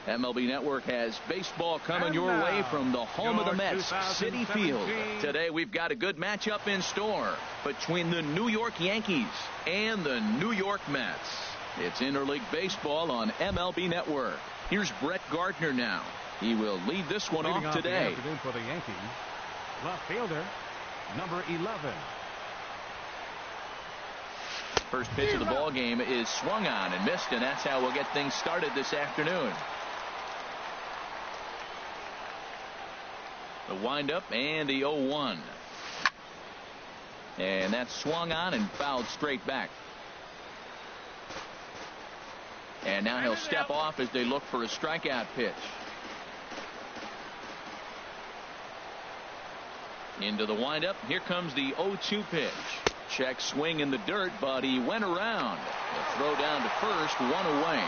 MLB Network has baseball coming your way from the home of the Mets, Citi Field. Today we've got a good matchup in store between the New York Yankees and the New York Mets. It's interleague baseball on MLB Network. Here's Brett Gardner now. He will lead this one off today. The afternoon for the Yankees, left fielder, number 11. First pitch of the ball game is swung on and missed, and that's how we'll get things started this afternoon. The windup and the 0-1. And that's swung on and fouled straight back. And now he'll step off as they look for a strikeout pitch. Into the windup. Here comes the 0-2 pitch. Check swing in the dirt, but he went around. The throw down to first, one away.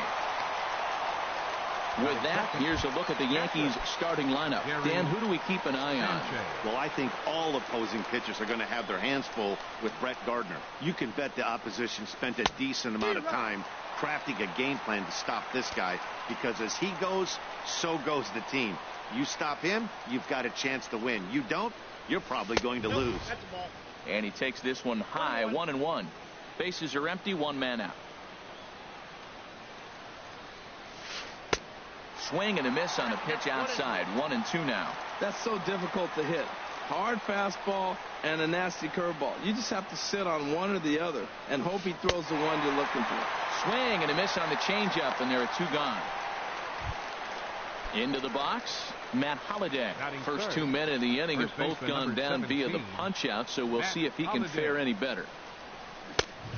With that, here's a look at the Yankees starting lineup. Dan, who do we keep an eye on? Well, I think all opposing pitchers are going to have their hands full with Brett Gardner. You can bet the opposition spent a decent amount of time crafting a game plan to stop this guy, because as he goes, so goes the team. You stop him, you've got a chance to win. You don't, you're probably going to lose. And he takes this one high, 1-1. Bases are empty, one man out. Swing and a miss on a pitch outside. 1-2 now. That's so difficult to hit. Hard fastball and a nasty curveball. You just have to sit on one or the other and hope he throws the one you're looking for. Swing and a miss on the changeup, and there are two gone. Into the box, Matt Holliday. First 2 men in the inning have both gone down via the punch out, so we'll see if he can fare any better.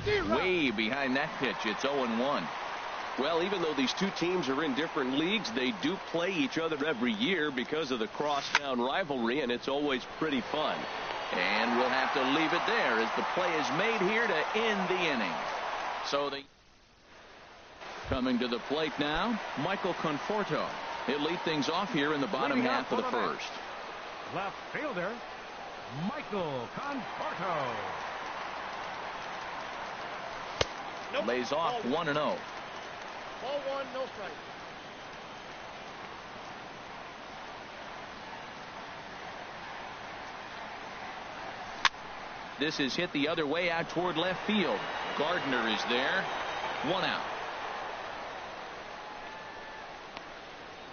Way behind that pitch. It's 0-1. Well, even though these two teams are in different leagues, they do play each other every year because of the crosstown rivalry, and it's always pretty fun. And we'll have to leave it there as the play is made here to end the inning. So coming to the plate now, Michael Conforto. He'll lead things off here in the bottom half of the first. Left fielder, Michael Conforto. Lays off 1-0. Ball one, no strike. This is hit the other way out toward left field. Gardner is there. One out.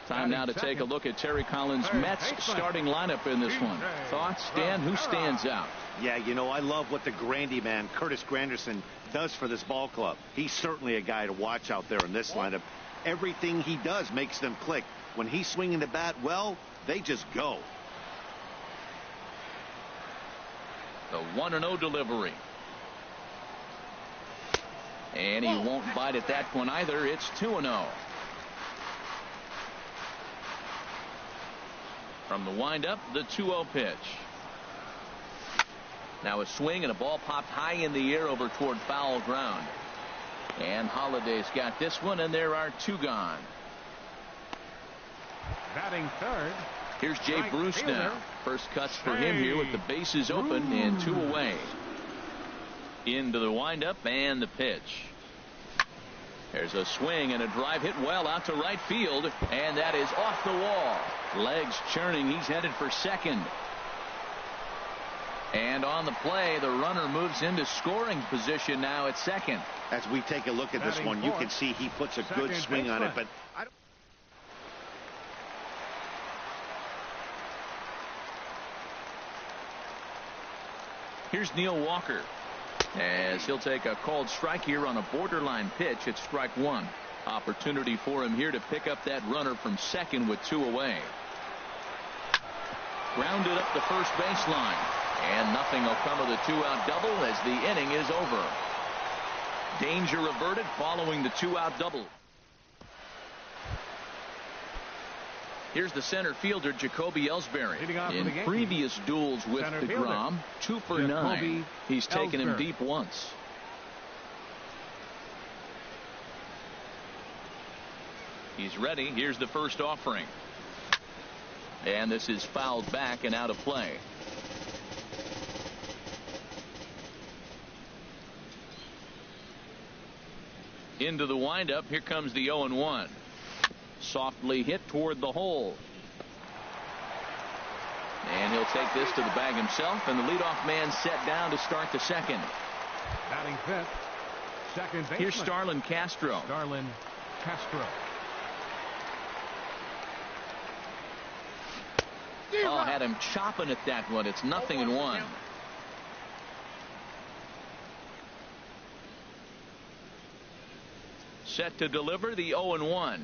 Time now to take a look at Terry Collins' Mets starting lineup in this one. Thoughts, Dan? Who stands out? Yeah, you know, I love what the Grandy man, Curtis Granderson, does for this ball club. He's certainly a guy to watch out there in this lineup. Everything he does makes them click. When he's swinging the bat, well, they just go. The 1-0 delivery. And he won't bite at that one either. It's 2-0. From the windup, the 2-0 pitch. Now a swing and a ball popped high in the air over toward foul ground. And Holliday's got this one, and there are two gone. Batting third. Here's Jay Bruce now. First cuts for him here with the bases open and two away. Into the windup and the pitch. There's a swing and a drive hit well out to right field, and that is off the wall. Legs churning. He's headed for second. And on the play, the runner moves into scoring position now at second. As we take a look at this one, you can see he puts a good swing on it, but I don't. Here's Neil Walker, as he'll take a called strike here on a borderline pitch. It's strike one. Opportunity for him here to pick up that runner from second with two away. Grounded up the first baseline. And nothing will come of the two-out double as the inning is over. Danger averted following the two-out double. Here's the center fielder, Jacoby Ellsbury. In previous duels with DeGrom, 2 for 9. He's taken him deep once. He's ready. Here's the first offering. And this is fouled back and out of play. Into the windup. Here comes the 0-1. softly hit toward the hole. And he'll take this to the bag himself, and the leadoff man set down to start the second. Batting fifth, second baseman. Here's Starlin Castro. Starlin Castro. Oh, had him chopping at that one. It's 0-1. Set to deliver the 0-1.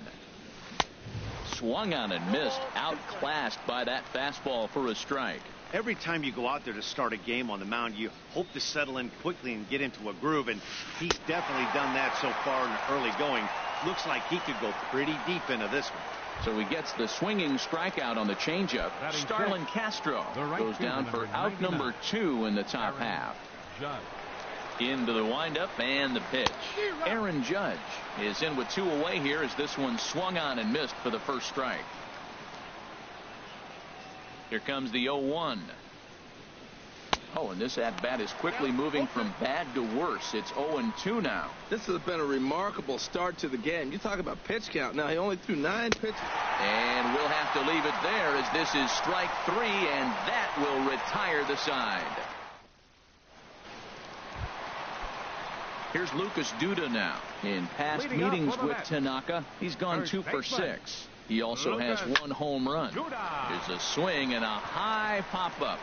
Swung on and missed. Outclassed by that fastball for a strike. Every time you go out there to start a game on the mound, you hope to settle in quickly and get into a groove, and he's definitely done that so far in the early going. Looks like he could go pretty deep into this one. So he gets the swinging strikeout on the changeup. Starlin Castro goes down for out number 2 in the top half. Into the windup and the pitch. Aaron Judge is in with 2 away here as this one swung on and missed for the first strike. Here comes the 0-1. Oh, and this at-bat is quickly moving from bad to worse. It's 0-2 now. This has been a remarkable start to the game. You talk about pitch count. Now, he only threw 9 pitches. And we'll have to leave it there as this is strike 3, and that will retire the side. Here's Lucas Duda now. In past meetings with Tanaka, he's gone 2 for 6. He also has 1 home run. Here's a swing and a high pop-up.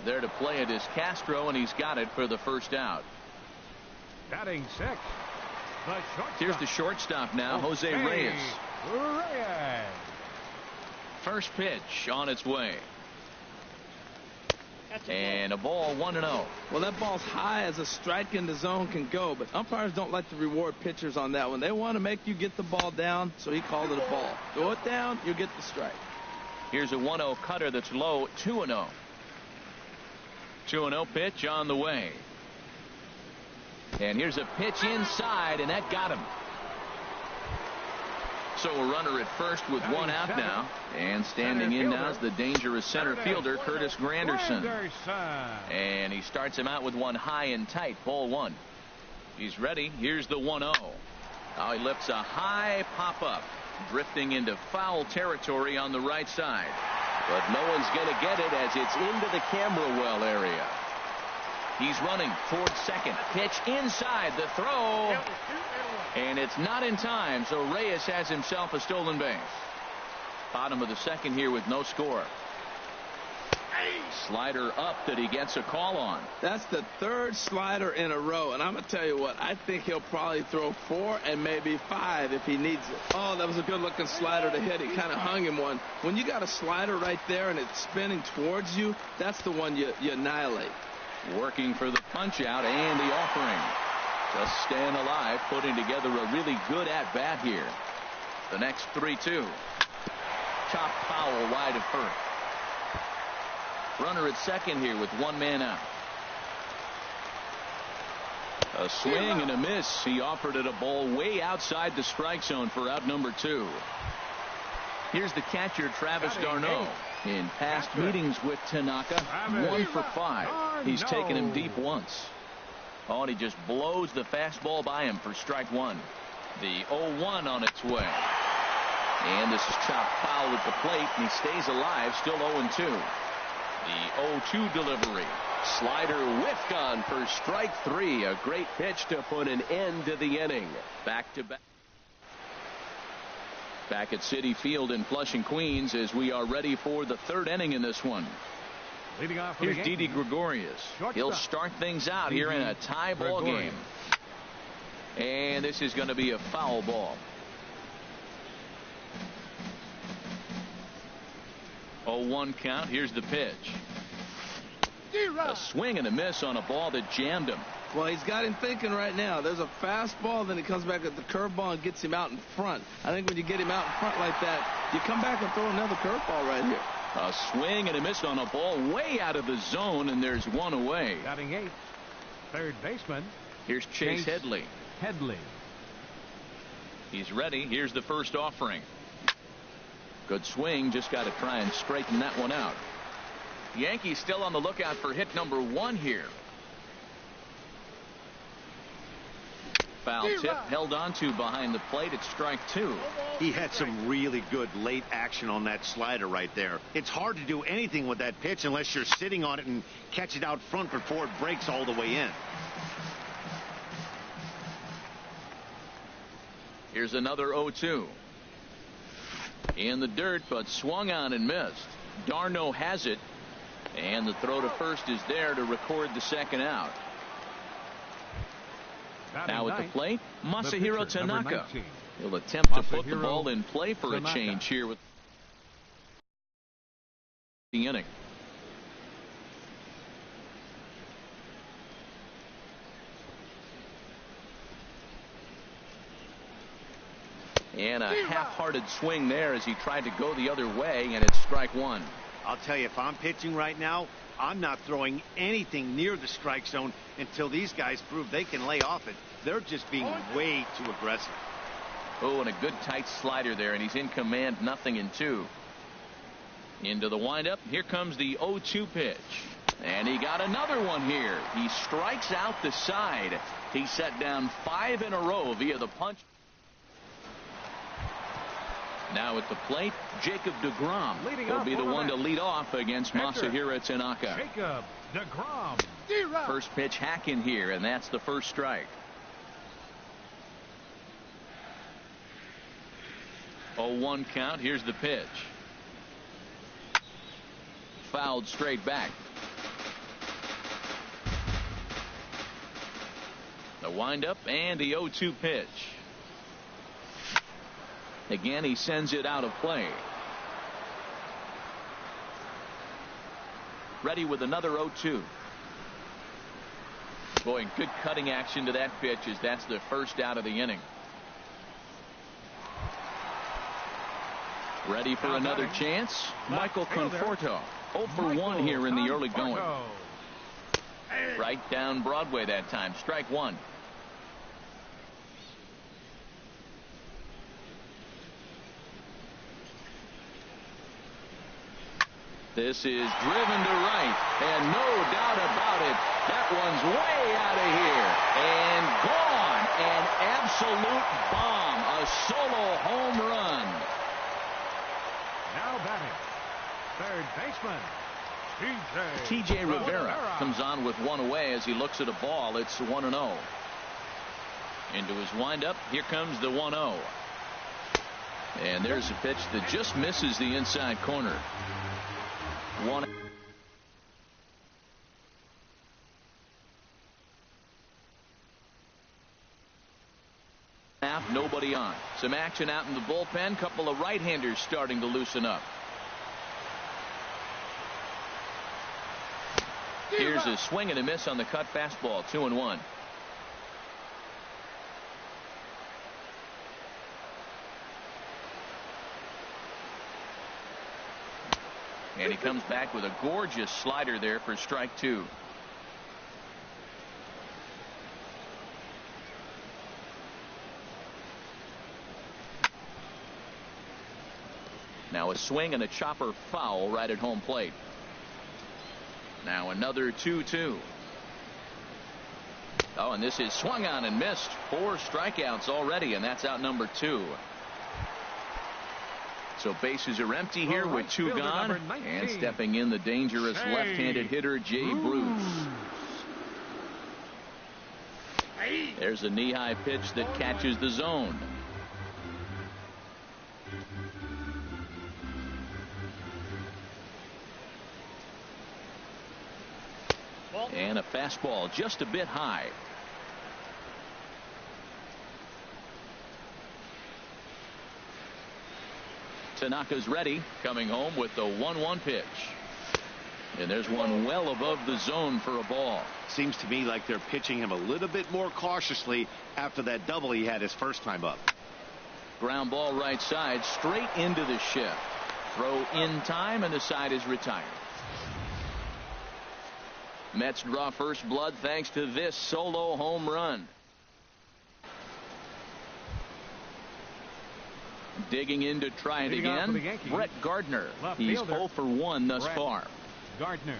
There to play it is Castro, and he's got it for the first out. Batting 6. Here's the shortstop now, Jose Reyes. First pitch on its way. And a ball 1-0. Well, that ball's high as a strike in the zone can go, but umpires don't like to reward pitchers on that one. They want to make you get the ball down, so he called it a ball. Throw it down, you get the strike. Here's a 1-0 cutter that's low, 2-0. 2-0 pitch on the way. And here's a pitch inside, and that got him. So a runner at first with 1 out now. And standing in now is the dangerous center fielder, Curtis Granderson. And he starts him out with 1 high and tight, ball 1. He's ready. Here's the 1-0. Now he lifts a high pop-up, drifting into foul territory on the right side. But no one's going to get it as it's into the camera well area. He's running towards second. Pitch inside the throw. And it's not in time, so Reyes has himself a stolen base. Bottom of the second here with no score. Slider up that he gets a call on. That's the 3rd slider in a row, and I'm going to tell you what, I think he'll probably throw 4 and maybe 5 if he needs it. Oh, that was a good-looking slider to hit. He kind of hung him one. When you got a slider right there and it's spinning towards you, that's the one you annihilate. Working for the punch-out and the offering. Just staying alive, putting together a really good at-bat here. The next 3-2. Chop foul wide of first. Runner at second here with 1 man out. A swing and a miss. He offered it a ball way outside the strike zone for out number 2. Here's the catcher, Travis d'Arnaud. In past meetings with Tanaka, 1 for 5. He's taken him deep once. Oh, and he just blows the fastball by him for strike 1. The 0-1 on its way. And this is chopped foul at the plate, and he stays alive, still 0-2. The 0-2 delivery. Slider whiffed on for strike 3. A great pitch to put an end to the inning. Back to back. Back at Citi Field in Flushing, Queens, as we are ready for the 3rd inning in this one. Leading off Here's Didi Gregorius. He'll start things out here in a tie ball game. And this is going to be a foul ball. 0-1 count. Here's the pitch. A swing and a miss on a ball that jammed him. Well, he's got him thinking right now. There's a fastball, then he comes back at the curveball and gets him out in front. I think when you get him out in front like that, you come back and throw another curveball right here. A swing and a miss on a ball way out of the zone, and there's 1 away. Batting 8. 3rd baseman. Here's Chase Headley. He's ready. Here's the first offering. Good swing. Just got to try and straighten that one out. Yankees still on the lookout for hit number 1 here. Foul tip held onto behind the plate. It's strike 2. He had some really good late action on that slider right there. It's hard to do anything with that pitch unless you're sitting on it and catch it out front before it breaks all the way in. Here's another 0-2. In the dirt, but swung on and missed. Darno has it, and the throw to first is there to record the second out. Now at the plate, Masahiro Tanaka. He'll attempt to put the ball in play for a change here with the inning. And a half-hearted swing there as he tried to go the other way, and it's strike 1. I'll tell you, if I'm pitching right now, I'm not throwing anything near the strike zone until these guys prove they can lay off it. They're just being way too aggressive. Oh, and a good tight slider there, and he's in command, 0-2. Into the windup. Here comes the 0-2 pitch. And he got another one here. He strikes out the side. He set down 5 in a row via the punch. Now at the plate, Jacob deGrom will be the one to lead off against Masahiro Tanaka. Jacob deGrom. First pitch hack in here, and that's the first strike. 0-1 count. Here's the pitch. Fouled straight back. The windup and the 0-2 pitch. Again, he sends it out of play. Ready with another 0-2. Boy, good cutting action to that pitch as that's the first out of the inning. Ready for another chance. Michael Conforto. 0 for 1 here in the early going. Right down Broadway that time. Strike 1. This is driven to right, and no doubt about it, that one's way out of here and gone. An absolute bomb, a solo home run. Now batting, third baseman, TJ Rivera comes on with one away as he looks at a ball. It's 1-0. Into his windup, here comes the 1-0. And there's a pitch that just misses the inside corner. 1. Nobody on. Some action out in the bullpen. Couple of right-handers starting to loosen up. Here's a swing and a miss on the cut fastball. 2-1. And he comes back with a gorgeous slider there for strike 2. Now a swing and a chopper foul right at home plate. Now another 2-2. Oh, and this is swung on and missed. 4 strikeouts already, and that's out number 2. So bases are empty here with 2 gone, and stepping in the dangerous left-handed hitter Jay Bruce. There's a knee-high pitch that catches the zone. And a fastball just a bit high. Tanaka's ready, coming home with the 1-1 pitch. And there's one well above the zone for a ball. Seems to me like they're pitching him a little bit more cautiously after that double he had his first time up. Ground ball right side, straight into the shift. Throw in time, and the side is retired. Mets draw first blood thanks to this solo home run. Digging in to try it again, Brett Gardner. He's 0 for 1 thus far. Gardner.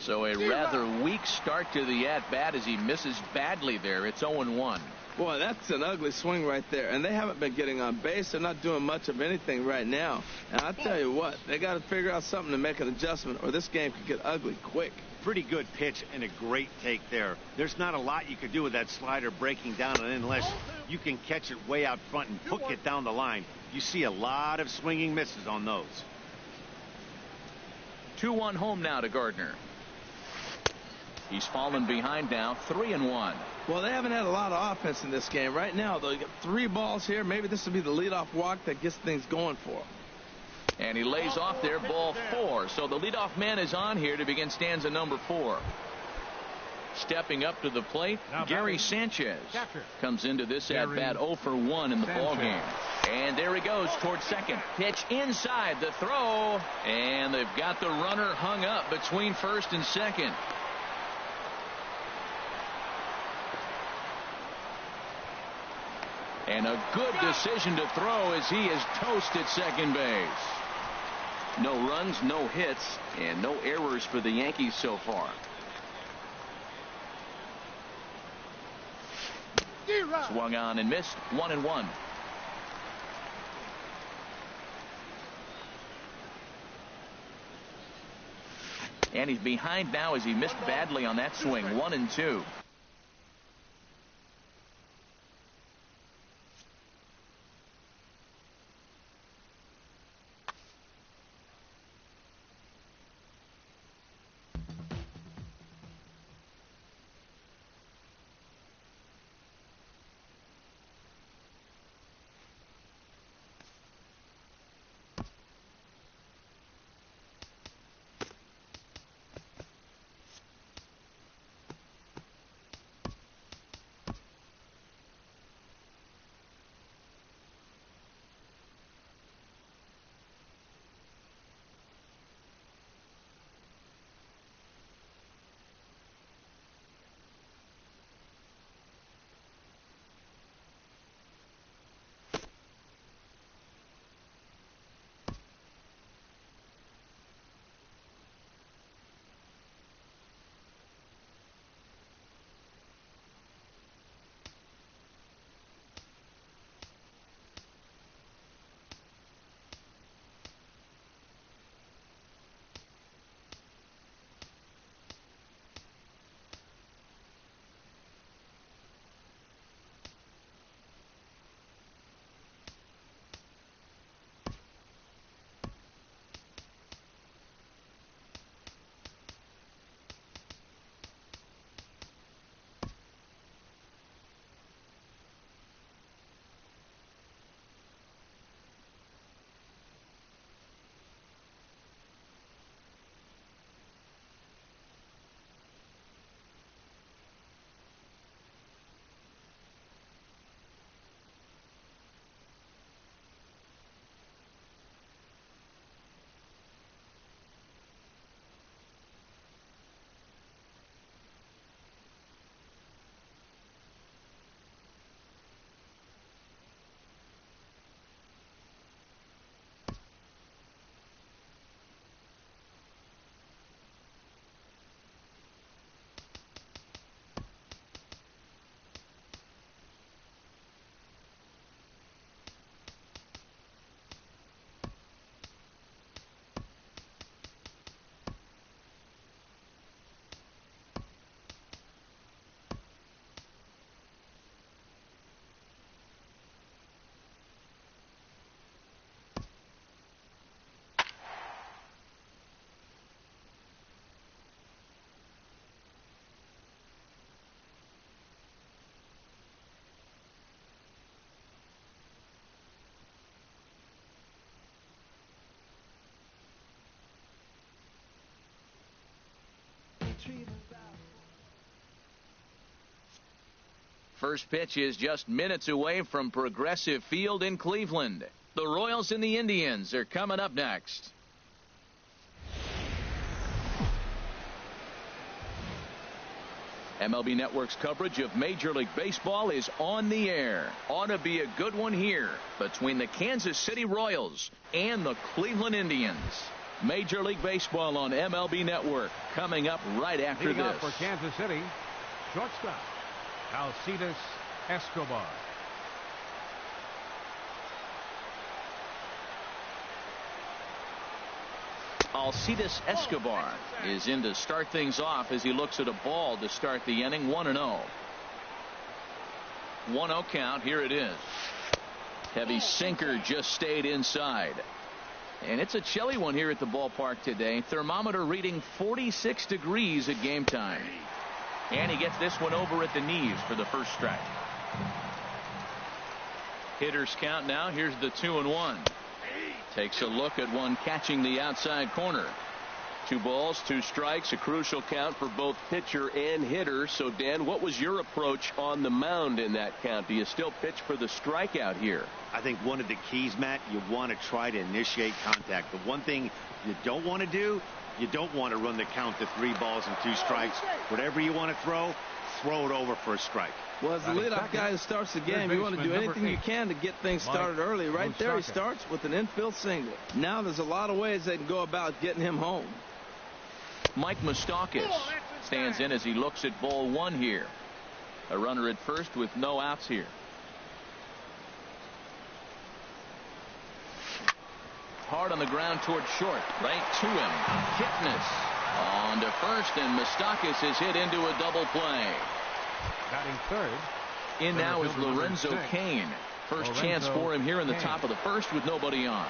So a rather weak start to the at-bat as he misses badly there. It's 0-1. Boy, that's an ugly swing right there. And they haven't been getting on base. They're not doing much of anything right now. And I'll tell you what, they got to figure out something to make an adjustment, or this game could get ugly quick. Pretty good pitch and a great take there. There's not a lot you could do with that slider breaking down, and unless you can catch it way out front and hook it down the line, you see a lot of swinging misses on those. 2-1 home now to Gardner. He's fallen behind now, 3-1. Well, they haven't had a lot of offense in this game. Right now, though, you got 3 balls here. Maybe this will be the leadoff walk that gets things going for him. And he lays off there, ball 4. So the leadoff man is on here to begin stanza number 4. Stepping up to the plate, Gary Sanchez comes into this at-bat 0 for 1 in the ballgame. And there he goes towards second. Pitch inside, the throw. And they've got the runner hung up between first and second. And a good decision to throw as he is toast at second base. No runs, no hits, and no errors for the Yankees so far. Swung on and missed, 1-1. And he's behind now as he missed badly on that swing, 1-2. First pitch is just minutes away from Progressive Field in Cleveland. The Royals and the Indians are coming up next. MLB Network's coverage of Major League Baseball is on the air. Ought to be a good one here between the Kansas City Royals and the Cleveland Indians. Major League Baseball on MLB Network coming up right after Leading this. up for Kansas City, shortstop Alcides Escobar. Alcides Escobar is in to start things off as he looks at a ball to start the inning. 1-0. 1-0 count. Here it is. Heavy sinker just stayed inside. And it's a chilly one here at the ballpark today. Thermometer reading 46 degrees at game time. And he gets this one over at the knees for the first strike. Hitters count now. Here's the 2-1. Takes a look at one catching the outside corner. 2 balls, 2 strikes, a crucial count for both pitcher and hitter. So, Dan, what was your approach on the mound in that count? Do you still pitch for the strikeout here? I think one of the keys, Matt, you want to try to initiate contact. The one thing you don't want to do, you don't want to run the count to 3 balls and 2 strikes. Whatever you want to throw it over for a strike. Well, as the leadoff guy who starts the game, you want to do anything you can to get things started early. Right there, he starts with an infield single. Now there's a lot of ways they can go about getting him home. Mike Moustakas stands in as he looks at ball 1 here. A runner at first with no outs here. Hard on the ground toward short. Right to him. Kipnis on to first, and Moustakas is hit into a double play. Batting third. In now is Lorenzo Cain. First chance for him here in the top of the first with nobody on.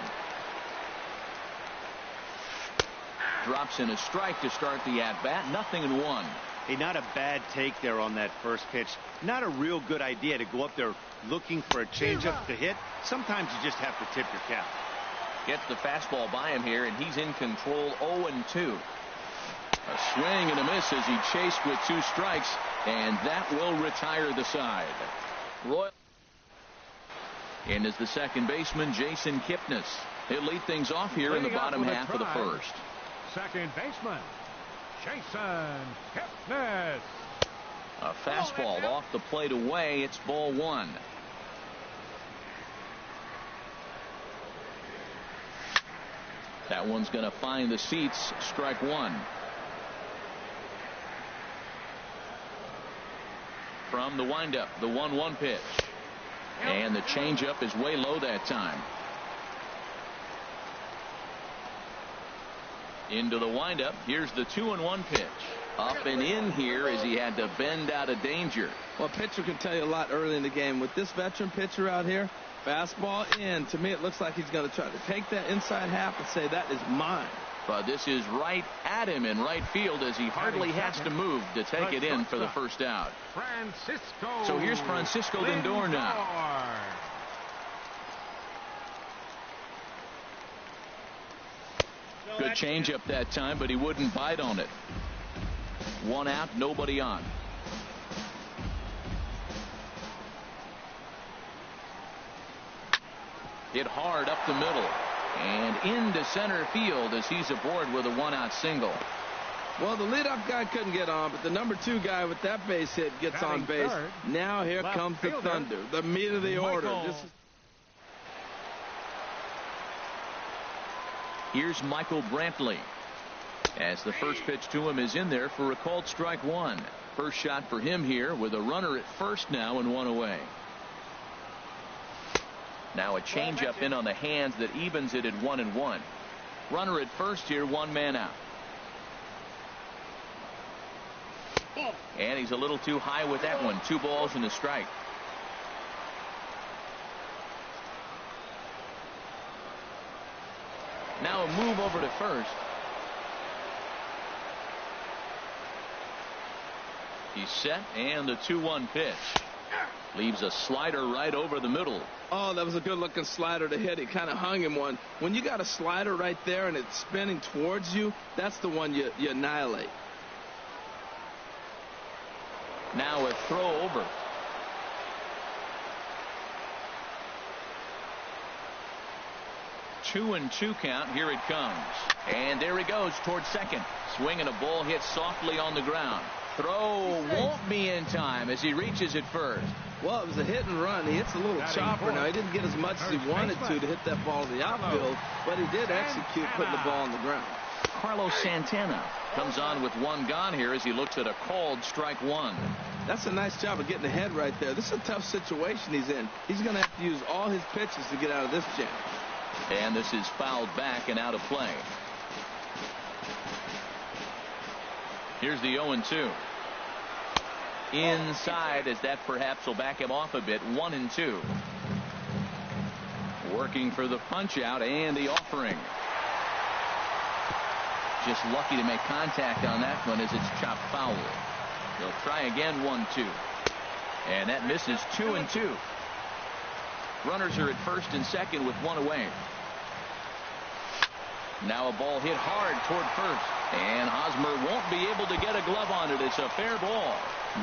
Drops in a strike to start the at-bat. 0-1. Hey, not a bad take there on that first pitch. Not a real good idea to go up there looking for a changeup to hit. Sometimes you just have to tip your cap. Gets the fastball by him here, and he's in control. 0-2. A swing and a miss as he chased with 2 strikes, and that will retire the side. Royal in is the second baseman, Jason Kipnis. He'll lead things off here in the bottom half of the first. Second baseman, Jason Kipnis. A fastball off the plate away. It's ball 1. That one's going to find the seats. Strike 1. From the windup, the 1-1 pitch. And the changeup is way low that time. Into the windup. Here's the 2-1 pitch. Up and in here as he had to bend out of danger. Well, a pitcher can tell you a lot early in the game. With this veteran pitcher out here, fastball in. To me, it looks like he's going to try to take that inside half and say, that is mine. But this is right at him in right field as he hardly has to move to take it in for the first out. So here's Francisco Lindor now. Good changeup that time, but he wouldn't bite on it. 1 out, nobody on. Hit hard up the middle and into center field as he's aboard with a 1-out single. Well, the leadoff guy couldn't get on, but the number 2 guy with that base hit gets on base. Now here comes the thunder, the meat of the order. Here's Michael Brantley as the first pitch to him is in there for a called strike 1. First shot for him here with a runner at first now and 1 away. Now a changeup in on the hands that evens it at 1-1. Runner at first here, 1 man out. And he's a little too high with that one. 2 balls and a strike. Now a move over to first. He's set, and the 2-1 pitch. Leaves a slider right over the middle. Oh, that was a good-looking slider to hit. It kind of hung him one. When you got a slider right there and it's spinning towards you, that's the one you annihilate. Now a throw over. Two and 2 count. Here it comes. And there he goes towards second. Swinging a ball hit softly on the ground. Throw won't be in time as he reaches it first. Well, it was a hit and run. He hits a little chopper. Now, he didn't get as much as he wanted to hit that ball to the outfield, but he did execute putting the ball on the ground. Carlos Santana comes on with one gone here as he looks at a called strike one. That's a nice job of getting ahead right there. This is a tough situation he's in. He's going to have to use all his pitches to get out of this jam. And this is fouled back and out of play. Here's the 0-2. Inside, as that perhaps will back him off a bit. 1-2. Working for the punch out and the offering. Just lucky to make contact on that one as it's chopped foul. They'll try again. 1-2. And that misses. 2-2. Runners are at first and second with one away. Now a ball hit hard toward first. And Hosmer won't be able to get a glove on it. It's a fair ball.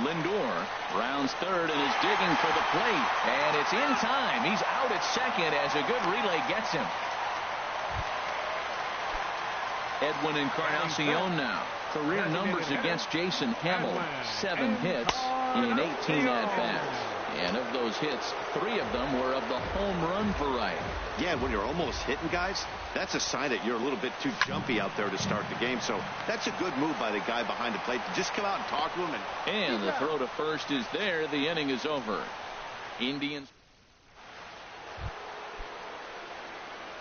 Lindor rounds third and is digging for the plate. And it's in time. He's out at second as a good relay gets him. Edwin Encarnacion now. Career numbers against Jason Hamill. 7 hits in 18 at-bats. And of those hits, 3 of them were of the home run variety. Yeah, when you're almost hitting guys, that's a sign that you're a little bit too jumpy out there to start the game. So that's a good move by the guy behind the plate to just come out and talk to him. And the throw to first is there. The inning is over. Indians.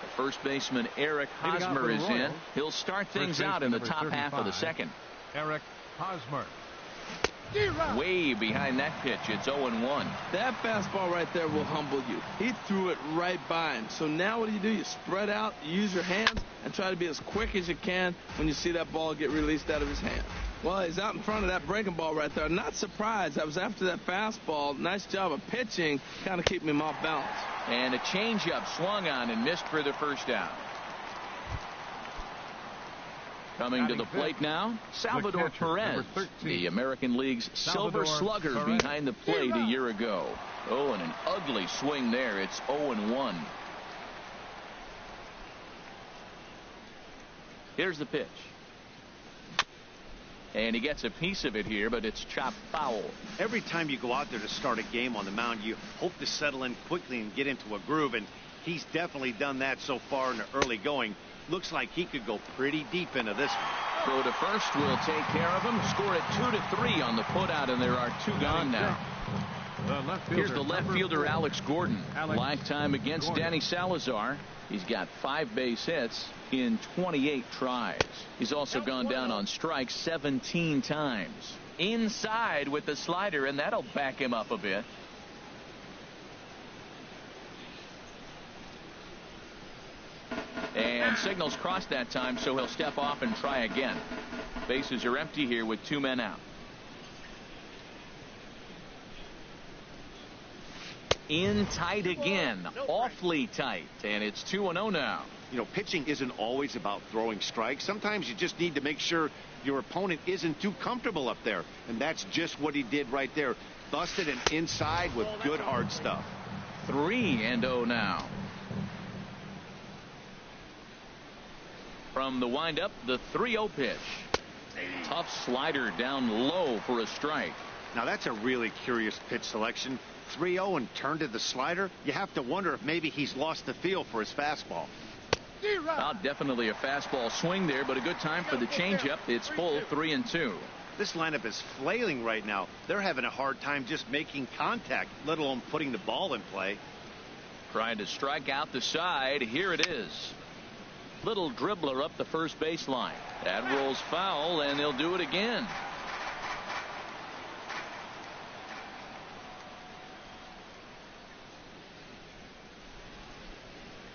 The first baseman Eric Hosmer is in. He'll start things out in the top half of the second. Eric Hosmer. Way behind that pitch. It's 0-1. That fastball right there will humble you. He threw it right by him. So now what do? You spread out, you use your hands, and try to be as quick as you can when you see that ball get released out of his hand. Well, he's out in front of that breaking ball right there. Not surprised. I was after that fastball. Nice job of pitching, kind of keeping him off balance. And a changeup swung on and missed for the first down. Coming to the plate now, Salvador Perez, the American League's Silver Slugger behind the plate a year ago. Oh, and an ugly swing there. It's 0-1. Here's the pitch. And he gets a piece of it here, but it's chopped foul. Every time you go out there to start a game on the mound, you hope to settle in quickly and get into a groove, and he's definitely done that so far in the early going. Looks like he could go pretty deep into this one. Throw to first will take care of him. Score it 2-3 on the putout, and there are 2 gone now. Here's the left fielder, Alex Gordon. Lifetime against Danny Salazar. He's got 5 base hits in 28 tries. He's also gone down on strikes 17 times. Inside with the slider, and that'll back him up a bit. And signals crossed that time, so he'll step off and try again. Bases are empty here with 2 men out. In tight again. Awfully tight. And it's 2-0 now. You know, pitching isn't always about throwing strikes. Sometimes you just need to make sure your opponent isn't too comfortable up there. And that's just what he did right there. Busted and inside with good hard stuff. 3-0 now. From the windup, the 3-0 pitch. Tough slider down low for a strike. Now that's a really curious pitch selection. 3-0 and turned to the slider. You have to wonder if maybe he's lost the feel for his fastball. Definitely a fastball swing there, but a good time for the changeup. It's full 3-2. This lineup is flailing right now. They're having a hard time just making contact, let alone putting the ball in play. Trying to strike out the side. Here it is. Little dribbler up the first baseline. That rolls foul, and they'll do it again.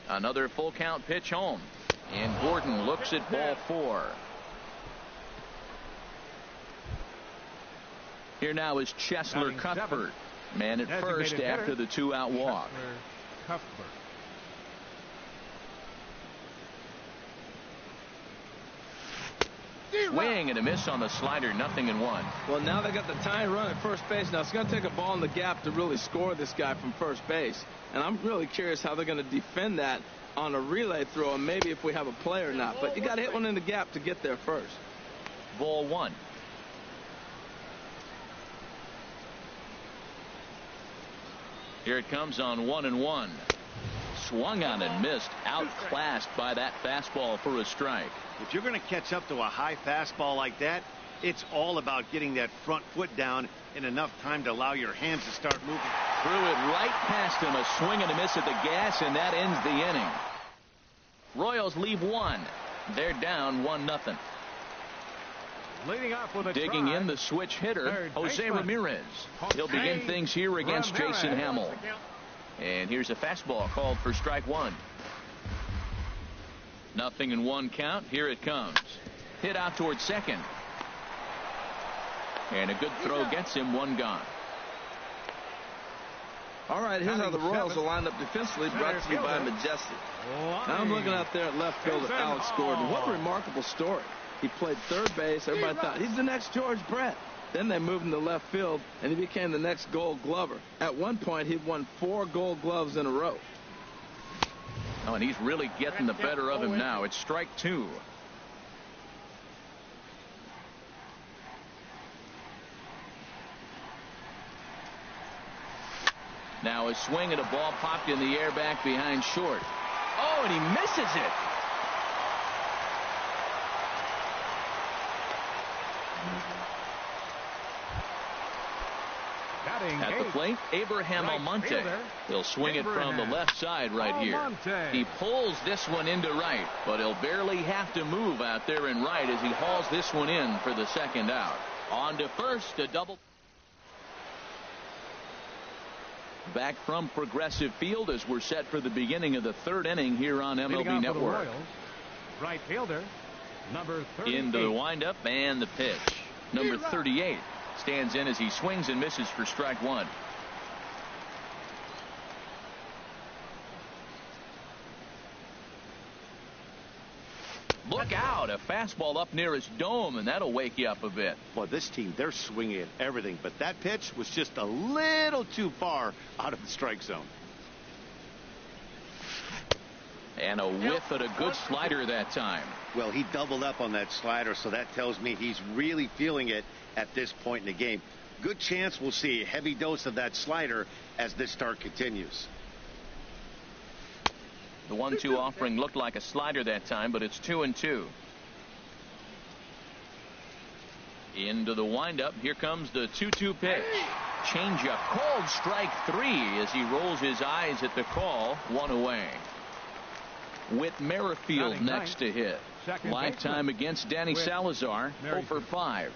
Another full count pitch home. And Gordon looks at ball 4. Here now is Cheslor Cuthbert. Man at first after the 2-out walk. Swing and a miss on the slider. 0-1. Well, now they got the tying run at first base. Now it's going to take a ball in the gap to really score this guy from first base. And I'm really curious how they're going to defend that on a relay throw, and maybe if we have a play or not. But you got to hit one in the gap to get there first. Ball 1. Here it comes on 1-1. Swung on and missed. Outclassed by that fastball for a strike. If you're going to catch up to a high fastball like that, it's all about getting that front foot down in enough time to allow your hands to start moving. Threw it right past him. A swing and a miss at the gas, and that ends the inning. Royals leave one. They're down 1-0. Leading off with a Digging try. in the switch hitter, Jose baseman. Ramirez. He'll begin things here against Ramirez. Jason Hamill. And here's a fastball called for strike one. 0-1 count. Here it comes. Hit out towards second. And a good throw gets him. One gone. All right, here's how the Royals will line up defensively, brought to you by Majestic. Now I'm looking out there at left field at Alex Gordon. What a remarkable story. He played third base. Everybody thought he's the next George Brett. Then they moved him to left field, and he became the next Gold Glover. At one point, he'd won 4 Gold Gloves in a row. Oh, and he's really getting the better of him now. It's strike two. Now a swing and a ball popped in the air back behind short. Oh, and he misses it. At the plate, Abraham Almonte. He'll swing it from the left side right here. He pulls this one into right, but he'll barely have to move out there in right as he hauls this one in for the second out. On to first, a double. Back from Progressive Field as we're set for the beginning of the third inning here on MLB Network. Right fielder, number 38. Into the windup and the pitch. Number 38 stands in as he swings and misses for strike one. Look out, a fastball up near his dome, and that'll wake you up a bit. Well, this team, they're swinging at everything, but that pitch was just a little too far out of the strike zone. And a whiff at a good slider that time. Well, he doubled up on that slider, so that tells me he's really feeling it at this point in the game. Good chance we'll see a heavy dose of that slider as this start continues. The 1-2 offering looked like a slider that time, but it's 2-2. Into the windup. Here comes the 2-2 pitch. Changeup called strike three as he rolls his eyes at the call. One away. Whit Merrifield next to hit. Lifetime against Danny Salazar. 0 for 5.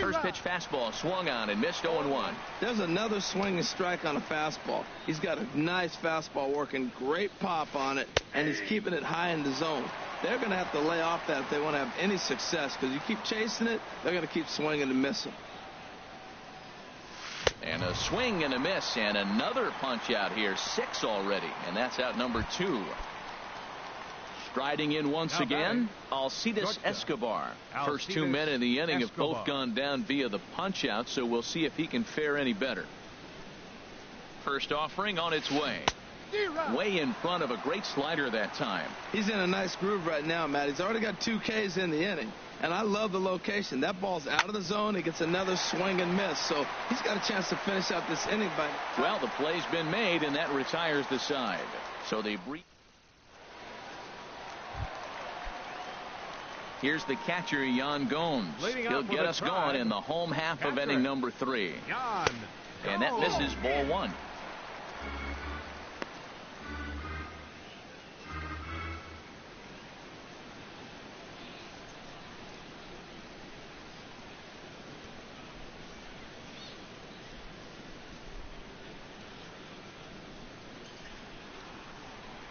First pitch fastball swung on and missed. 0-1. There's another swing and strike on a fastball. He's got a nice fastball working, great pop on it, and he's keeping it high in the zone. They're going to have to lay off that if they want to have any success, because you keep chasing it, they're going to keep swinging and missing. And a swing and a miss, and another punch out here. 6 already, and that's out number 2. Striding in once again, Alcides Escobar. First 2 men in the inning have both gone down via the punch out, so we'll see if he can fare any better. First offering on its way. Way in front of a great slider that time. He's in a nice groove right now, Matt. He's already got 2 Ks in the inning, and I love the location. That ball's out of the zone. He gets another swing and miss, so he's got a chance to finish out this inning. Well, the play's been made, and that retires the side. So they breathe. Here's the catcher, Yan Gomes. He'll get us going in the home half of inning number 3. And that misses ball 1.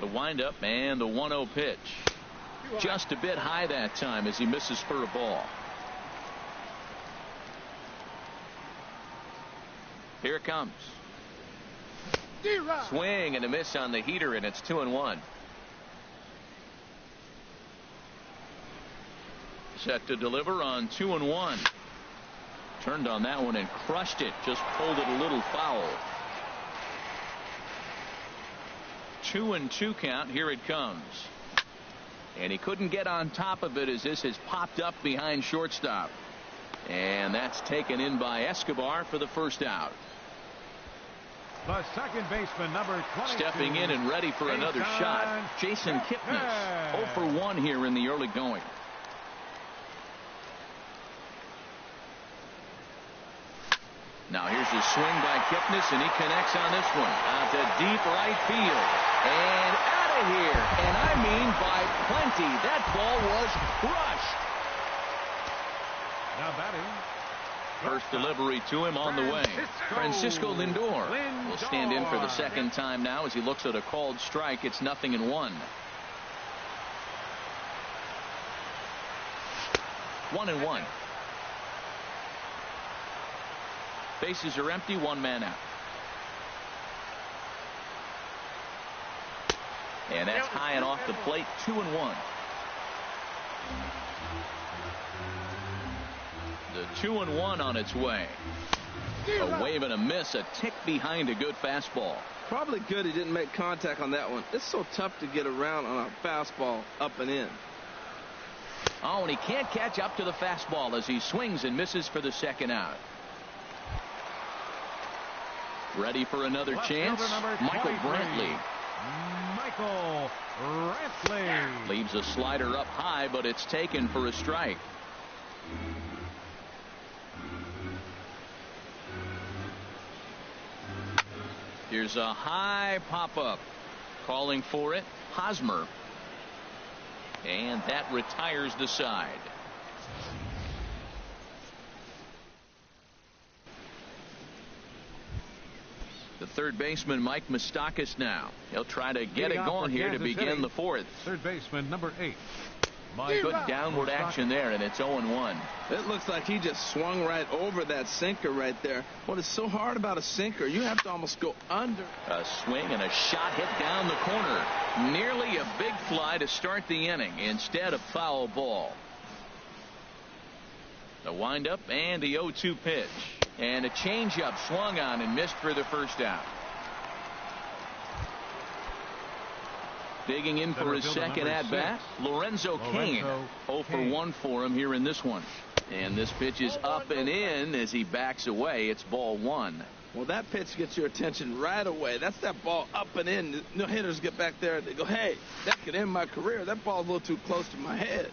The windup and the 1-0 pitch. Just a bit high that time as he misses for a ball. Here it comes. Swing and a miss on the heater, and it's 2-1. Set to deliver on 2-1. Turned on that one and crushed it. Just pulled it a little foul. 2-2 count. Here it comes. And he couldn't get on top of it as this has popped up behind shortstop. And that's taken in by Escobar for the first out. The second baseman, number 22. Stepping in and ready for another shot, Jason Kipnis. 0 for 1 here in the early going. Now here's a swing by Kipnis, and he connects on this one. Out to deep right field. And out of here. And I mean by plenty. That ball was crushed. Now batting. First delivery to him on the way. Francisco Lindor will stand in for the second time now as he looks at a called strike. It's 0-1. 1-1. Bases are empty, one man out. And that's high and off the plate, 2-1. The 2-1 on its way. A wave and a miss, a tick behind a good fastball. Probably good he didn't make contact on that one. It's so tough to get around on a fastball up and in. Oh, and he can't catch up to the fastball as he swings and misses for the second out. Ready for another chance? Michael Brantley. Michael Brantley. Leaves a slider up high, but it's taken for a strike. Here's a high pop-up. Calling for it, Hosmer. And that retires the side. The third baseman, Mike Moustakas, now. He'll try to get it going here to begin the fourth. Third baseman, number 8. Good downward action there, and it's 0-1. It looks like he just swung right over that sinker right there. What is so hard about a sinker? You have to almost go under. A swing and a shot hit down the corner. Nearly a big fly to start the inning. Instead, a foul ball. The windup and the 0-2 pitch. And a changeup swung on and missed for the first out. Digging in for his second at-bat, Lorenzo Cain. 0 for 1 for him here in this one. And this pitch is up and in as he backs away. It's ball 1. Well, that pitch gets your attention right away. That's that ball up and in. No hitters get back there and they go, hey, that could end my career. That ball's a little too close to my head.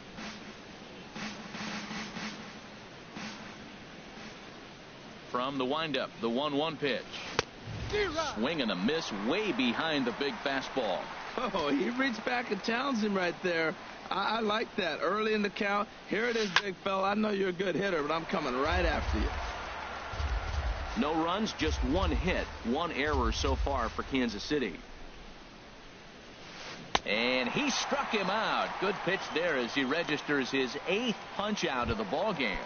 From the windup, the 1-1 pitch. Swing and a miss way behind the big fastball. Oh, he reached back and challenged him right there. I like that. Early in the count. Here it is, big fella. I know you're a good hitter, but I'm coming right after you. No runs, just one hit. One error so far for Kansas City. And he struck him out. Good pitch there as he registers his 8th punch out of the ball game.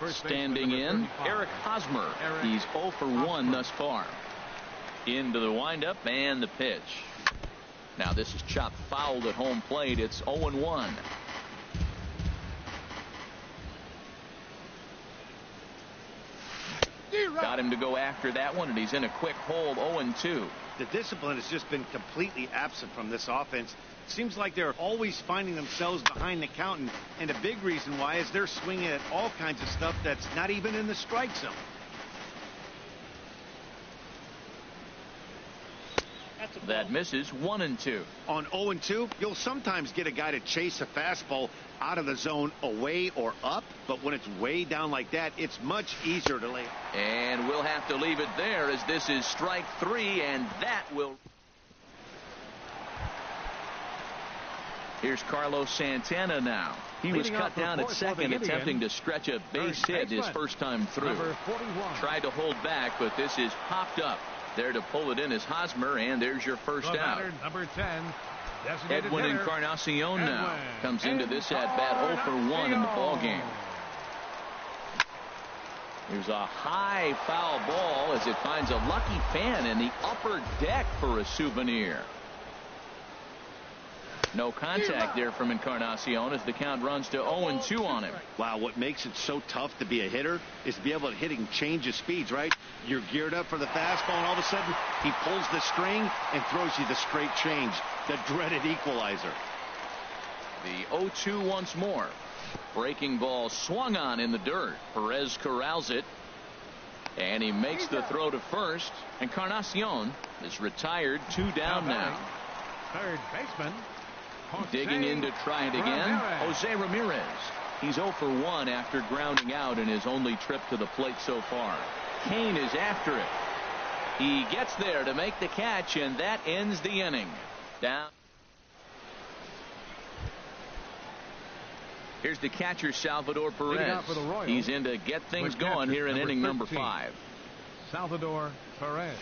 Standing in, Eric Hosmer. He's 0 for 1 thus far. Into the windup and the pitch. Now this is chopped fouled at home plate. It's 0-1. Got him to go after that one, and he's in a quick hold. 0-2. The discipline has just been completely absent from this offense. Seems like they're always finding themselves behind the count, and a big reason why is they're swinging at all kinds of stuff that's not even in the strike zone. That misses. 1-2. On 0-2, you'll sometimes get a guy to chase a fastball out of the zone away or up, but when it's way down like that, it's much easier to lay. And we'll have to leave it there as this is strike 3, and that will. Here's Carlos Santana now. He was cut down at second, attempting to stretch a base hit his first time through. Tried to hold back, but this is popped up. There to pull it in is Hosmer, and there's your first out. Number 10, Edwin Encarnacion now comes into this at-bat 0 for 1 in the ballgame. There's a high foul ball as it finds a lucky fan in the upper deck for a souvenir. No contact there from Encarnacion as the count runs to 0-2 on him. Wow, what makes it so tough to be a hitter is to be able to hitting change of speeds, right? You're geared up for the fastball, and all of a sudden he pulls the string and throws you the straight change, the dreaded equalizer. The 0-2 once more. Breaking ball swung on in the dirt. Perez corrals it. And he makes the throw to first. Encarnacion is retired. 2 down now. Third baseman. Digging in to try it again. Jose Ramirez. He's 0 for 1 after grounding out in his only trip to the plate so far. Kane is after it. He gets there to make the catch, and that ends the inning. Down. Here's the catcher, Salvador Perez. He's in to get things going here in inning number 5. Salvador Perez.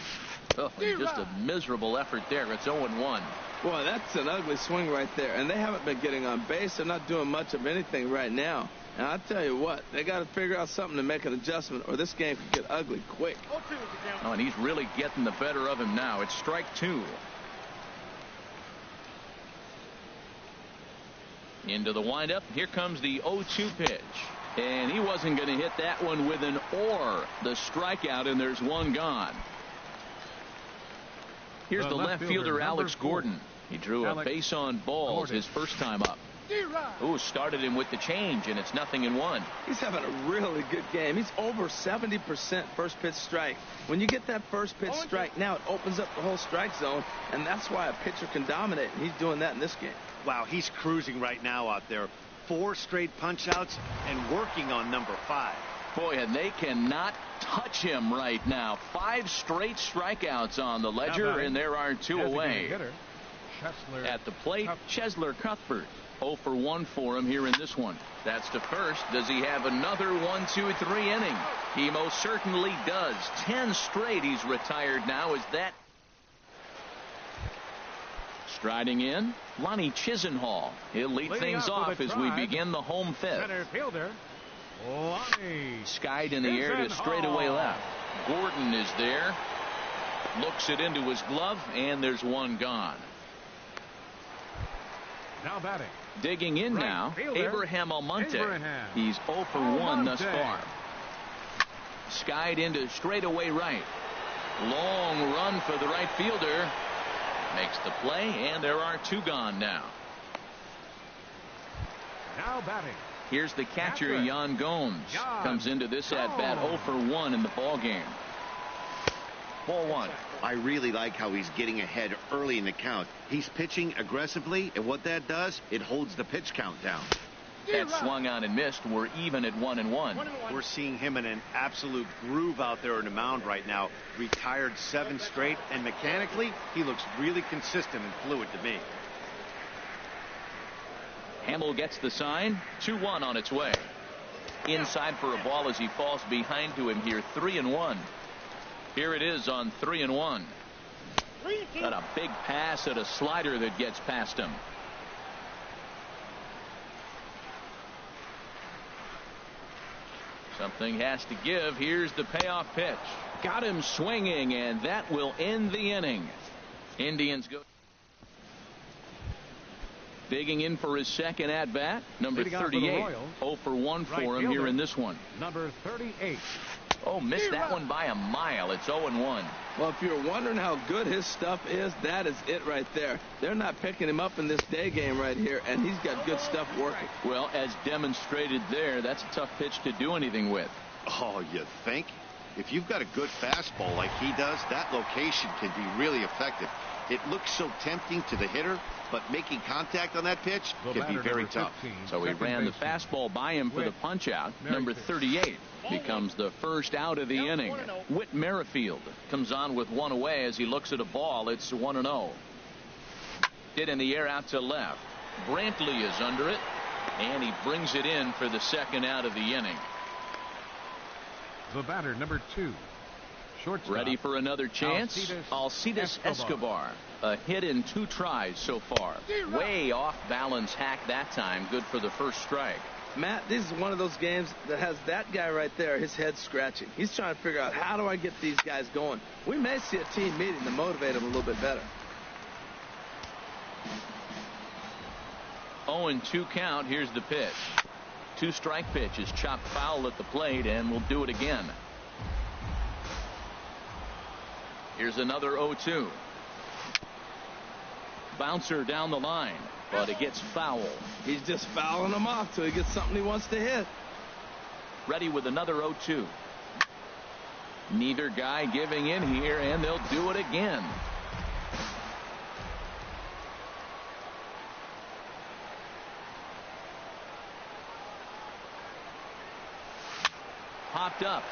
Oh, just a miserable effort there. It's 0-1. Boy, that's an ugly swing right there. And they haven't been getting on base. They're not doing much of anything right now. And I'll tell you what, they got to figure out something to make an adjustment, or this game could get ugly quick. Oh, and he's really getting the better of him now. It's strike 2. Into the windup. Here comes the 0-2 pitch. And he wasn't going to hit that one with an or. The strikeout, and there's one gone. Here's the left fielder, Alex Gordon. He drew a base on balls his first time up. Ooh, started him with the change, and it's 0-1. He's having a really good game. He's over 70% first pitch strike. When you get that first pitch strike, now it opens up the whole strike zone, and that's why a pitcher can dominate, and he's doing that in this game. Wow, he's cruising right now out there. 4 straight punch-outs and working on number 5. Boy, and they cannot touch him right now. 5 straight strikeouts on the ledger, and there are 2 away. At the plate, Chesler Cuthbert. 0 for 1 for him here in this one. That's to first. Does he have another 1, 2, 3 inning? He most certainly does. 10 straight he's retired now. Is that striding in? Lonnie Chisenhall. He'll lead things off as we begin the home 5th. Center fielder, Lonnie Skied in the air to straightaway left. Gordon is there. Looks it into his glove, and there's one gone. Now batting. Digging in Right now, fielder, Abraham Almonte. Abraham. He's 0 for 1 thus far. Skied into straightaway right. Long run for the right fielder. Makes the play, and there are 2 gone now. Now batting. Here's the catcher, Yan Gomes. Comes into this at-bat 0 for 1 in the ball game. Ball 1. I really like how he's getting ahead early in the count. He's pitching aggressively, and what that does, it holds the pitch count down. That swung on and missed. We're even at 1-1. We're seeing him in an absolute groove out there in the mound right now. Retired 7 straight, and mechanically, he looks really consistent and fluid to me. Hamill gets the sign. 2-1 on its way. Inside for a ball as he falls behind to him here. 3-1. Here it is on 3-1. Got a big pass at a slider that gets past him. Something has to give. Here's the payoff pitch. Got him swinging, and that will end the inning. Indians go. Digging in for his second at-bat, number 38. 0 for 1 for him here in this one. Number 38. Oh, missed that one by a mile. It's 0-1. Well, if you're wondering how good his stuff is, that is it right there. They're not picking him up in this day game right here, and he's got good stuff working. Well, as demonstrated there, that's a tough pitch to do anything with. Oh, you think? If you've got a good fastball like he does, that location can be really effective. It looks so tempting to the hitter, but making contact on that pitch can be very tough. So he ran the fastball by him for the punch-out. Number 38 becomes the first out of the inning. Whit Merrifield comes on with 1 away as he looks at a ball. It's 1-0. Hit in the air out to left. Brantley is under it, and he brings it in for the second out of the inning. The batter, number 2. Shortstop. Ready for another chance? Alcides Escobar. A hit in 2 tries so far. Way off balance hack that time. Good for the first strike. Matt, this is one of those games that has that guy right there, his head scratching. He's trying to figure out, how do I get these guys going? We may see a team meeting to motivate them a little bit better. 0-2 count. Here's the pitch. 2-strike pitch is chopped foul at the plate, and we'll do it again. Here's another 0-2. bouncer down the line, but it gets foul. He's just fouling him off till he gets something he wants to hit. Ready with another 0-2. Neither guy giving in here, and they'll do it again. Popped up.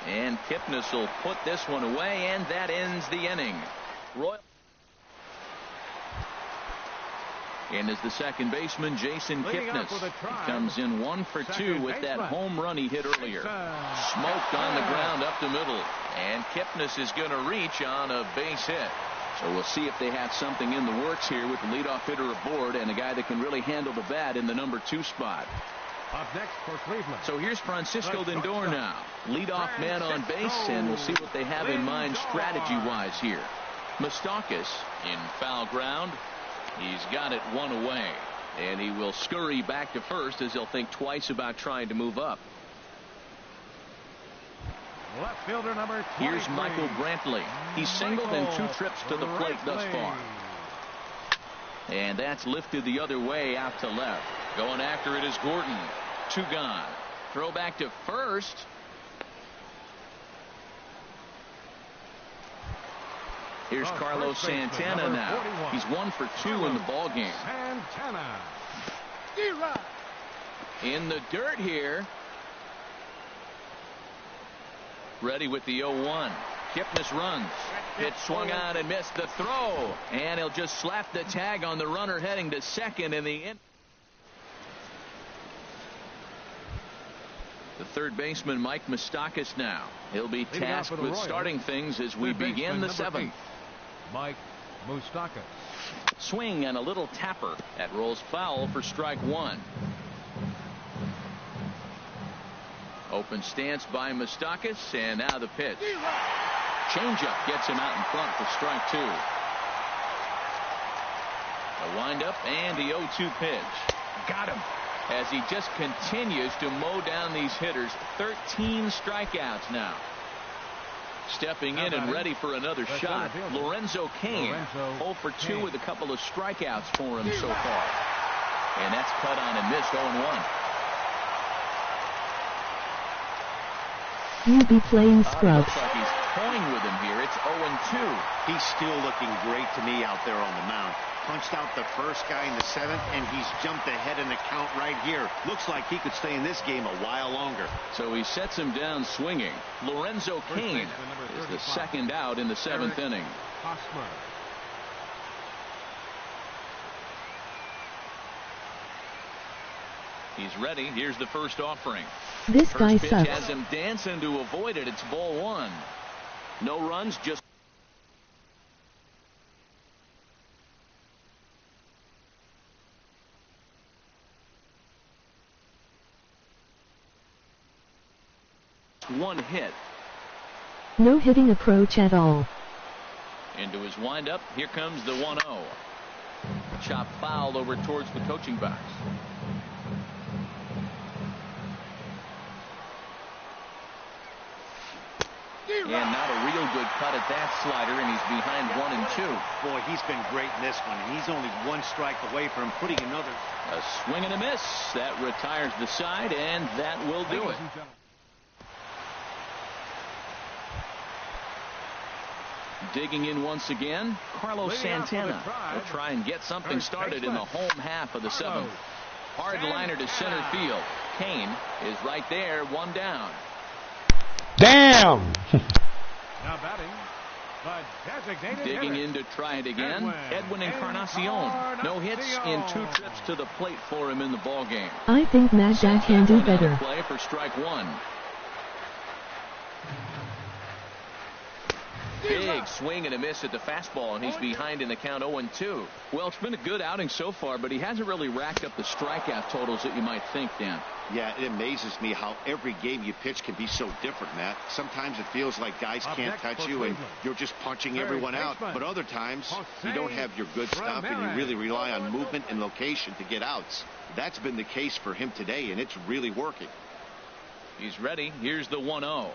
And Kipnis will put this one away, and that ends the inning. Royal. And as the second baseman, Jason Kipnis. He comes in 1 for 2 with that home run he hit earlier. Smoked on the ground up the middle. And Kipnis is going to reach on a base hit. So we'll see if they have something in the works here with the leadoff hitter aboard and a guy that can really handle the bat in the number 2 spot. Up next for Cleveland. So here's Francisco Lindor now. Leadoff man on base, and we'll see what they have in mind strategy-wise here. Moustakas in foul ground. He's got it one away, and he will scurry back to first as he'll think twice about trying to move up. Left fielder number 23. Here's Michael Brantley. He's singled in 2 trips to the plate thus far. And that's lifted the other way out to left. Going after it is Gordon. 2 gone. Throw back to first. Here's Carlos Santana now. 41. He's 1 for 2 in the ball game. Santana. In the dirt here. Ready with the 0-1. Kipnis runs. Hit swung on and missed the throw. And he'll just slap the tag on the runner heading to second in the end. The third baseman, Mike Moustakas, now. He'll be tasked with starting things as we begin the 7th. Mike Moustakas. Swing and a little tapper. That rolls foul for strike 1. Open stance by Moustakas, and now the pitch. Changeup gets him out in front for strike 2. A windup and the 0-2 pitch. Got him. As he just continues to mow down these hitters. 13 strikeouts now. Stepping in and ready for another shot, Lorenzo Cain. 0 for 2 with a couple of strikeouts for him so far. And that's cut on and missed. 0-1. You be playing scrubs. Looks like he's toying with him here. It's 0-2. He's still looking great to me out there on the mound. Punched out the first guy in the 7th, and he's jumped ahead in the count right here. Looks like he could stay in this game a while longer. So he sets him down swinging. Lorenzo Cain is the second out in the 7th inning. Hosmer. He's ready. Here's the first offering. This guy First pitch sucks. has him dancing to avoid it. It's ball 1. No runs, just one hit. No hitting approach at all. Into his windup. Here comes the 1-0. Chop foul over towards the coaching box. And not a real good cut at that slider, and he's behind 1 and 2. Boy, he's been great in this one, and he's only 1 strike away from putting another. A swing and a miss. That retires the side, and that will do it. Digging in once again, Carlos Santana will try and get something started in the home half of the 7th. Hard liner to center field. Cain is right there, 1 down. Damn! Now batting, the designated Digging hitter. in to try it again, Edwin Encarnacion. No hits in 2 trips to the plate for him in the ball game. I think Mad Jack can do better. Play for strike 1. Big swing and a miss at the fastball, and he's behind in the count 0-2. Well, it's been a good outing so far, but he hasn't really racked up the strikeout totals that you might think, Dan. Yeah, it amazes me how every game you pitch can be so different, Matt. Sometimes it feels like guys can't touch you and you're just punching everyone out. But other times you don't have your good stuff and you really rely on movement and location to get outs. That's been the case for him today, and it's really working. He's ready. Here's the 1-0.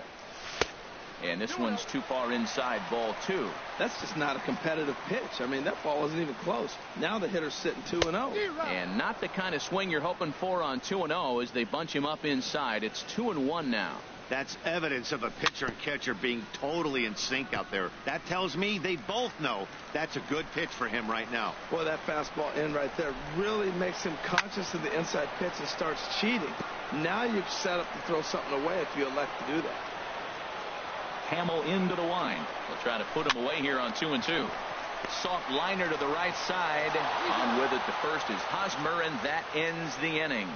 And this one's too far inside, ball 2. That's just not a competitive pitch. I mean, that ball wasn't even close. Now the hitter's sitting 2-0. And not the kind of swing you're hoping for on 2-0 as they bunch him up inside. It's 2-1 now. That's evidence of a pitcher and catcher being totally in sync out there. That tells me they both know that's a good pitch for him right now. Boy, that fastball in right there really makes him conscious of the inside pitch and starts cheating. Now you've set up to throw something away if you elect to do that. Hamill into the wind. They'll try to put him away here on 2-2. Soft liner to the right side. On with it to first is Hosmer, and that ends the inning.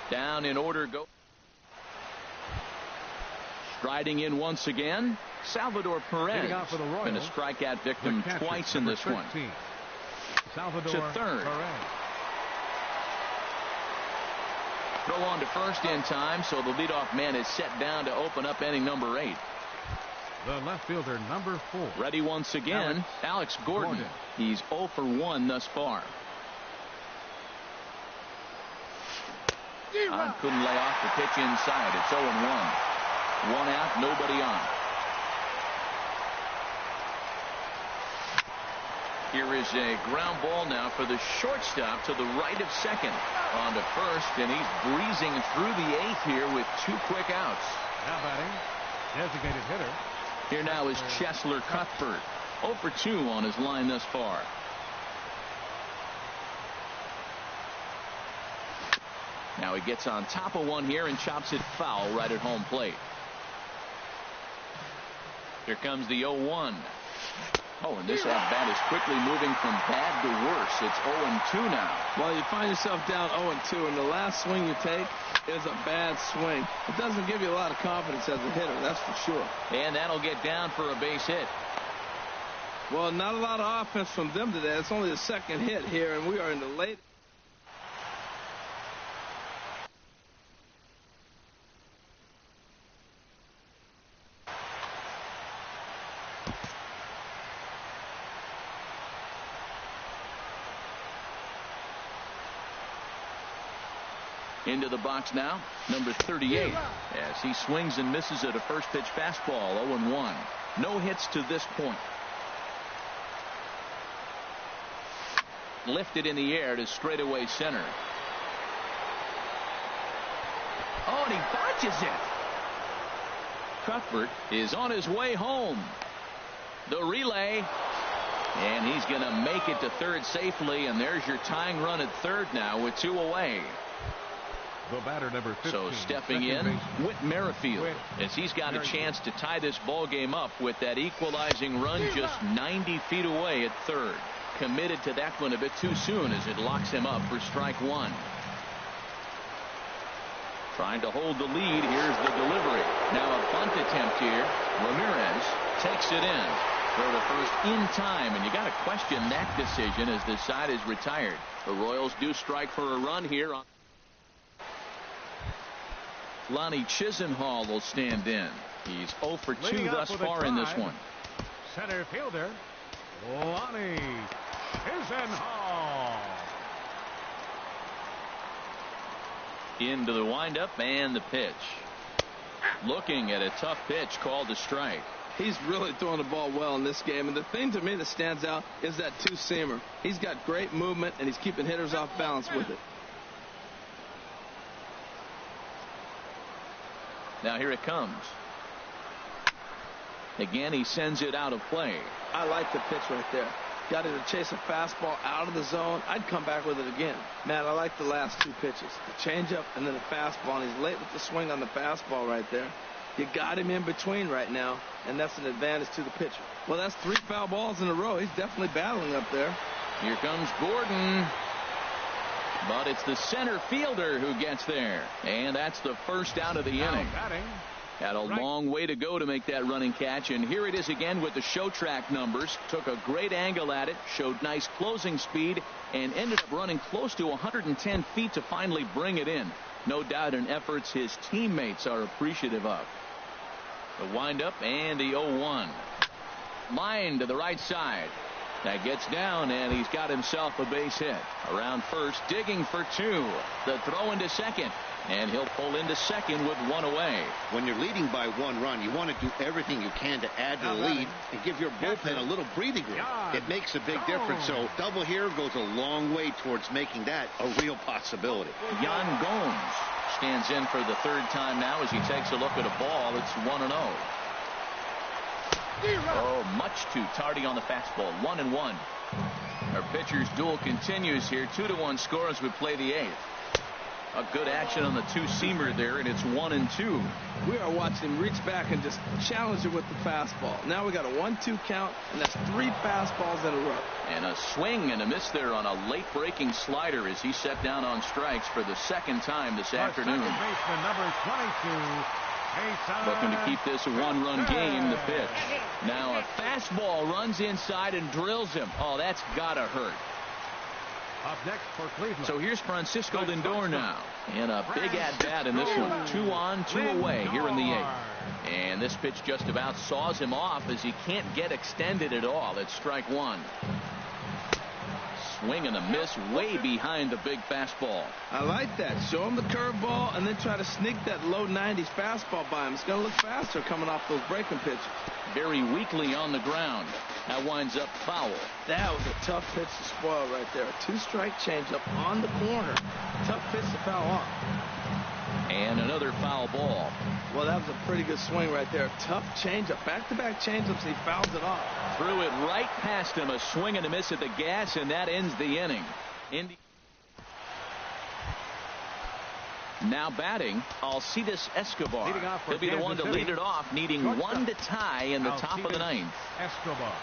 Down in order go. Striding in once again, Salvador Perez. Been a strikeout victim twice in this one. Salvador to third. Perez. Throw on to first in time, so the leadoff man is set down to open up inning number 8. The left fielder, number 4. Ready once again, Alex Gordon. He's 0 for 1 thus far. Couldn't lay off the pitch inside. It's 0-1. 1 out, nobody on. Here is a ground ball now for the shortstop to the right of second. On to first, and he's breezing through the 8th here with 2 quick outs. Now batting, designated hitter. Here now is Cheslor Cuthbert. 0 for 2 on his line thus far. Now he gets on top of one here and chops it foul right at home plate. Here comes the 0-1. Oh, and this at-bat is quickly moving from bad to worse. It's 0-2 now. Well, you find yourself down 0-2, and the last swing you take is a bad swing. It doesn't give you a lot of confidence as a hitter, that's for sure. And that'll get down for a base hit. Well, not a lot of offense from them today. It's only the second hit here, and we are in the late. Into the box now, number 38, as he swings and misses at a first pitch fastball. 0-1. No hits to this point. Lifted in the air to straightaway center. Oh, and he botches it. Cuthbert is on his way home. The relay. And he's going to make it to third safely, and there's your tying run at third now with 2 away. The batter, number 15. So stepping in, Whit Merrifield, as he's got a chance to tie this ball game up with that equalizing run just 90 feet away at third. Committed to that one a bit too soon as it locks him up for strike 1. Trying to hold the lead. Here's the delivery. Now a bunt attempt here. Ramirez takes it in. Throw to first in time, and you got to question that decision as this side is retired. The Royals do strike for a run here. Lonnie Chisenhall will stand in. He's 0 for 2 thus far in this one. Center fielder, Lonnie Chisenhall. Into the windup and the pitch. Looking at a tough pitch called a strike. He's really throwing the ball well in this game, and the thing to me that stands out is that two-seamer. He's got great movement, and he's keeping hitters off balance with it. Now here it comes. Again, he sends it out of play. I like the pitch right there. Got him to chase a fastball out of the zone. I'd come back with it again. Man, I like the last 2 pitches. The changeup and then the fastball. And he's late with the swing on the fastball right there. You got him in between right now, and that's an advantage to the pitcher. Well, that's 3 foul balls in a row. He's definitely battling up there. Here comes Gordon. But it's the center fielder who gets there. And that's the first out of the inning. Had a long way to go to make that running catch. And here it is again with the show track numbers. Took a great angle at it. Showed nice closing speed. And ended up running close to 110 feet to finally bring it in. No doubt in efforts his teammates are appreciative of. The windup and the 0-1. Line to the right side. That gets down, and he's got himself a base hit. Around first, digging for 2. The throw into second. And he'll pull into second with one away. When you're leading by 1 run, you want to do everything you can to add to the lead and give your bullpen a little breathing room. It makes a big difference. So double here goes a long way towards making that a real possibility. Yan Gomes stands in for the 3rd time now as he takes a look at a ball. It's 1-0. Oh, much too tardy on the fastball. 1-1. Our pitcher's duel continues here. 2-1 score as we play the 8th. A good action on the two-seamer there, and it's 1-2. We are watching him reach back and just challenge it with the fastball. Now we got a 1-2 count, and that's 3 fastballs in a row. And a swing and a miss there on a late-breaking slider as he set down on strikes for the 2nd time this afternoon. Second baseman, number 22. Looking to keep this a 1-run game. The pitch. Now a fastball runs inside and drills him. Oh, that's gotta hurt. Up next for Cleveland. So here's Francisco Lindor now. And a big at-bat in this one. 2 on, 2 away here in the 8th. And this pitch just about saws him off as he can't get extended at all. It's strike 1. Swing and a miss way behind the big fastball. I like that. Show him the curveball and then try to sneak that low 90s fastball by him. It's going to look faster coming off those breaking pitches. Very weakly on the ground. That winds up foul. That was a tough pitch to spoil right there. A 2-strike changeup on the corner. Tough pitch to foul off. And another foul ball. Well, that was a pretty good swing right there. Tough changeup. Back-to-back changeups, he fouls it off. Threw it right past him. A swing and a miss at the gas, and that ends the inning. Now batting, Alcides Escobar. He'll be the one to lead it off, needing 1 to tie in the top of the 9th. Escobar.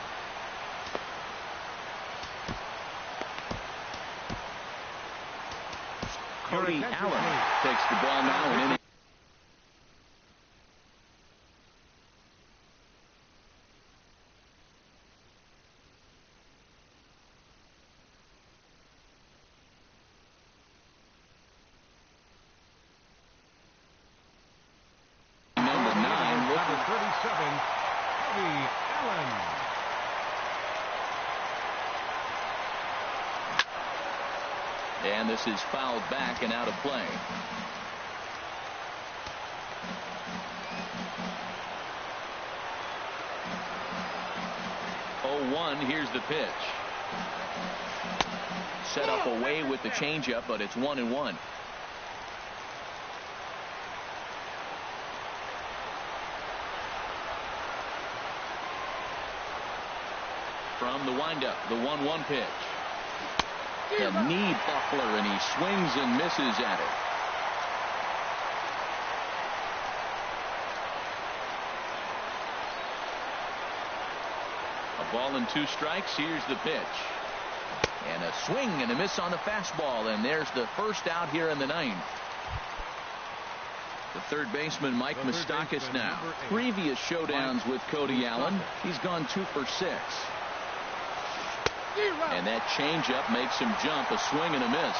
Cody Allen takes the ball now and inning. Number 37, Cody Allen. And this is fouled back and out of play. Oh, 1, here's the pitch. Set up away with the changeup, but it's 1-1. From the windup, the 1-1 pitch. A knee buckler, and he swings and misses at it. A ball and 2 strikes. Here's the pitch. And a swing and a miss on the fastball, and there's the first out here in the 9th. The 3rd baseman, Mike Moustakas now. Previous showdowns with Cody Allen, he's gone 2 for 6. And that changeup makes him jump. A swing and a miss.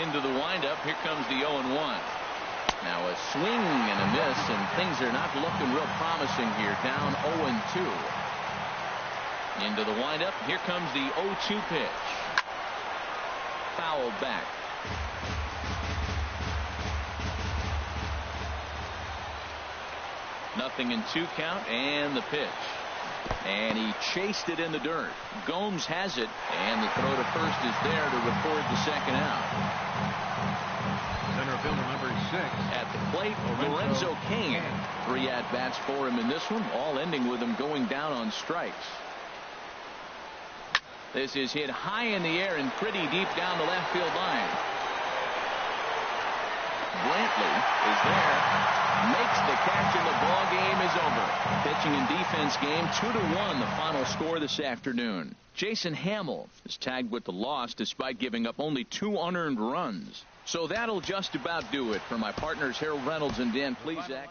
Into the windup. Here comes the 0-1. Now a swing and a miss, and things are not looking real promising here. Down 0-2. Into the windup. Here comes the 0-2 pitch. Fouled back. Nothing in 2 count, and the pitch. And he chased it in the dirt. Gomes has it, and the throw to first is there to record the 2nd out. Center fielder number 6. At the plate, Lorenzo Cain. 3 at-bats for him in this one, all ending with him going down on strikes. This is hit high in the air and pretty deep down the left field line. Brantley is there. Makes the catch, and the ball game is over. Pitching and defense game, 2-1 the final score this afternoon. Jason Hamill is tagged with the loss despite giving up only 2 unearned runs. So that'll just about do it. For my partners Harold Reynolds and Dan Plesac.